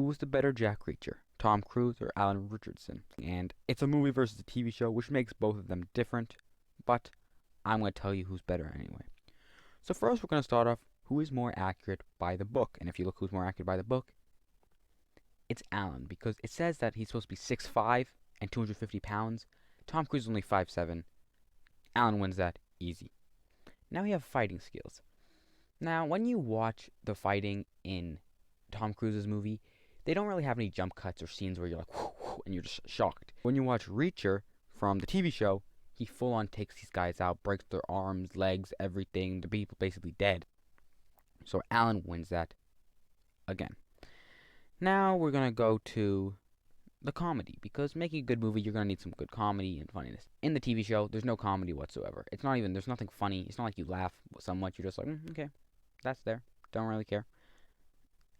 who's the better Jack Reacher, Tom Cruise or Alan Richardson? And it's a movie versus a TV show, which makes both of them different, but I'm going to tell you who's better anyway. So first we're going to start off who is more accurate by the book. And if you look who's more accurate by the book, it's Alan, because it says that he's supposed to be 6'5" and 250 pounds. Tom Cruise is only 5'7". Alan wins that easy. Now we have fighting skills. Now, when you watch the fighting in Tom Cruise's movie, they don't really have any jump cuts or scenes where you're like, whoo, whoo, and you're just shocked. When you watch Reacher from the TV show, he full on takes these guys out, breaks their arms, legs, everything. The people basically dead. So Alan wins that again. Now we're going to go to the comedy, because making a good movie, you're going to need some good comedy and funniness. In the TV show, there's no comedy whatsoever. There's nothing funny. It's not like you laugh so much. You're just like, okay, that's there. Don't really care.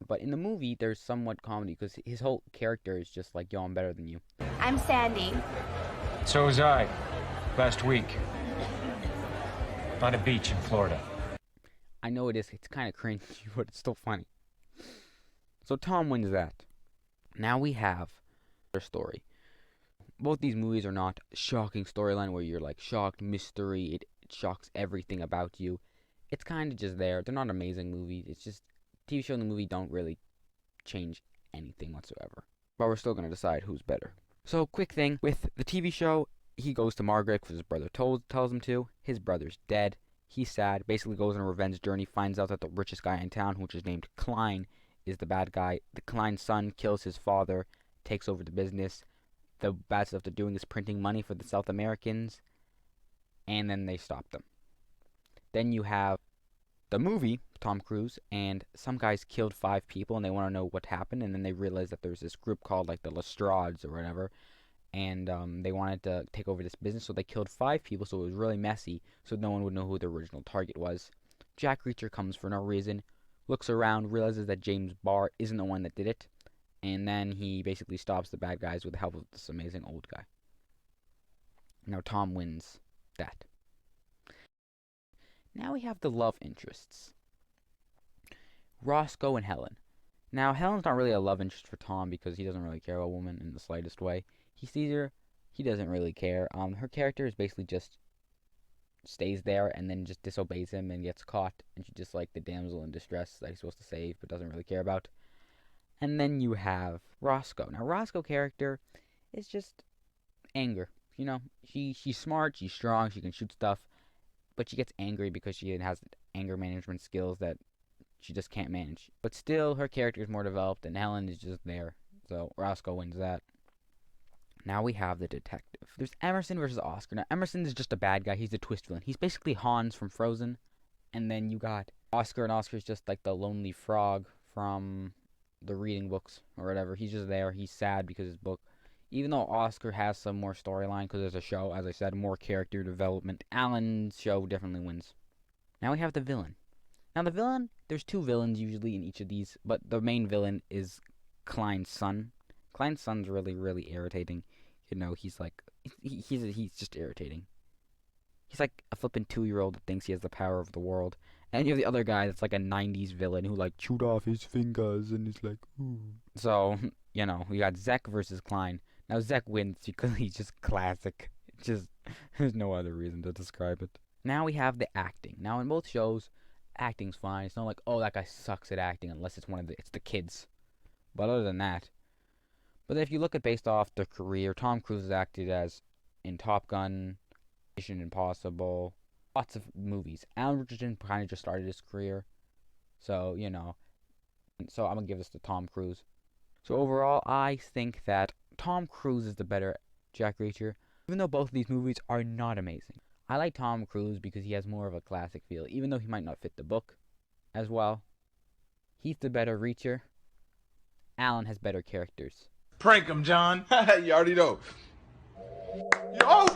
But in the movie, there's somewhat comedy, because his whole character is just like, yo, I'm better than you. I'm Sandy. So was I, last week, on a beach in Florida. I know it's kind of cringy, but it's still funny. So Tom wins that. Now we have their story. Both these movies are not shocking storyline where you're like shocked, mystery, it shocks everything about you. It's kind of just there. They're not amazing movies. It's just TV show and the movie don't really change anything whatsoever. But we're still going to decide who's better. So quick thing, with the TV show, he goes to Margaret because his brother tells him to. His brother's dead. He's sad. Basically goes on a revenge journey. Finds out that the richest guy in town, which is named Klein, is the bad guy. The Klein's son kills his father, takes over the business. The bad stuff they're doing is printing money for the South Americans, and then they stop them. Then you have the movie, Tom Cruise, and some guys killed 5 people, and they want to know what happened, and then they realize that there's this group called, like, the Lestrades or whatever, and they wanted to take over this business, so they killed 5 people, so it was really messy, so no one would know who the original target was. Jack Reacher comes for no reason, looks around, realizes that James Barr isn't the one that did it, and then he basically stops the bad guys with the help of this amazing old guy. Now Tom wins that. Now we have the love interests. Roscoe and Helen. Now, Helen's not really a love interest for Tom because he doesn't really care about a woman in the slightest way. He sees her, he doesn't really care. Her character is basically just stays there and then just disobeys him and gets caught, and she's just like the damsel in distress that he's supposed to save but doesn't really care about. And then you have Roscoe. Now, Roscoe's character is just anger. You know, she's smart, she's strong, she can shoot stuff, but she gets angry because she has anger management skills that she just can't manage. But still, her character is more developed, and Helen is just there. So Roscoe wins that. Now we have the detective. There's Emerson versus Oscar. Now, Emerson is just a bad guy. He's the twist villain. He's basically Hans from Frozen. And then you got Oscar, and Oscar's just like the lonely frog from the reading books or whatever. He's just there. He's sad because his book. Even though Oscar has some more storyline because there's a show, as I said, more character development, Alan's show definitely wins. Now we have the villain. Now the villain, there's 2 villains usually in each of these, but the main villain is Klein's son. Klein's son's really, really irritating. You know, he's like, he's just irritating. He's like a flippin' 2-year-old that thinks he has the power of the world. And you have the other guy that's like a 90s villain who like chewed off his fingers and is like, ooh. So, you know, we got Zek versus Klein. Now Zek wins because he's just classic. Just, there's no other reason to describe it. Now we have the acting. Now in both shows, acting's fine. It's not like, oh, that guy sucks at acting unless it's it's the kids. But other than that. But if you look at based off their career, Tom Cruise has acted as in Top Gun, Mission Impossible, lots of movies. Alan Richardson kind of just started his career. So, you know. So I'm going to give this to Tom Cruise. So overall, I think that Tom Cruise is the better Jack Reacher, even though both of these movies are not amazing. I like Tom Cruise because he has more of a classic feel, even though he might not fit the book as well. He's the better Reacher. Alan has better characters. Prank him, John. You already know. Yo!